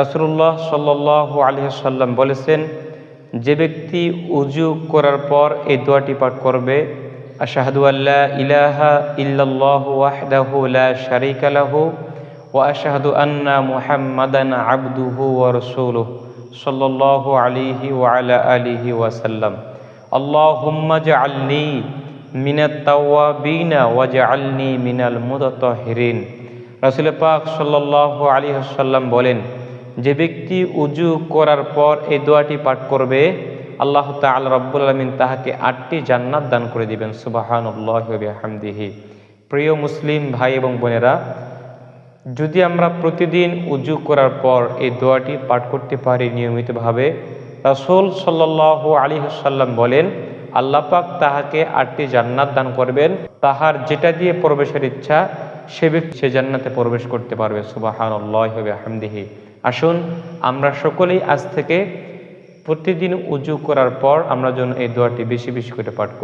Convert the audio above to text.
রাসূলুল্লাহ সাল্লাল্লাহু আলাইহি ওয়াসাল্লাম বলেছেন, যে ব্যক্তি উযু করার পর এই দোয়াটি পাঠ করবে, আশহাদু আল্লা ইলাহা ইল্লাল্লাহু ওয়াহদাহু লা শারীকা লাহু ওয়া আশহাদু আন্না মুহাম্মাদান আবদুহু ওয়া রাসূলুহু সাল্লাল্লাহু আলাইহি ওয়া আলা আলিহি ওয়াসাল্লাম, আল্লাহুম্মা জাআলনি মিনাত তাওয়াবিনা ওয়াজআলনি মিনাল মুতাতাহহিরিন। রাসূল পাক সাল্লাল্লাহু আলাইহি ওয়াসাল্লাম বলেন, যে ব্যক্তি উযু করার পর এই দোয়াটি পাঠ করবে, আল্লাহ তাআলা রব্বুল আলামিন তাহাকে 8টি জান্নাত দান করে দিবেন। সুবহানাল্লাহি ওয়া বিহামদিহি। প্রিয় মুসলিম ভাই এবং বোনেরা, যদি আমরা প্রতিদিন উযু করার পর এই দোয়াটি পাঠ করতে পারি নিয়মিতভাবে, রাসূল সাল্লাল্লাহু আলাইহি ওয়াসাল্লাম বলেন, আল্লাহ পাক তাহাকে 8টি জান্নাত দান করবেন। তাহার যেটা দিয়ে প্রবেশের ইচ্ছা সে ব্যক্তি সে জান্নাতে প্রবেশ করতে পারবে। সুবহানাল্লাহি ওয়া বিহামদিহি। আসুন আমরা সকলেই আজ থেকে প্রতিদিন উযু করার পর আমরা যেন এই দোয়াটি বেশি বেশি করে পাঠ করি।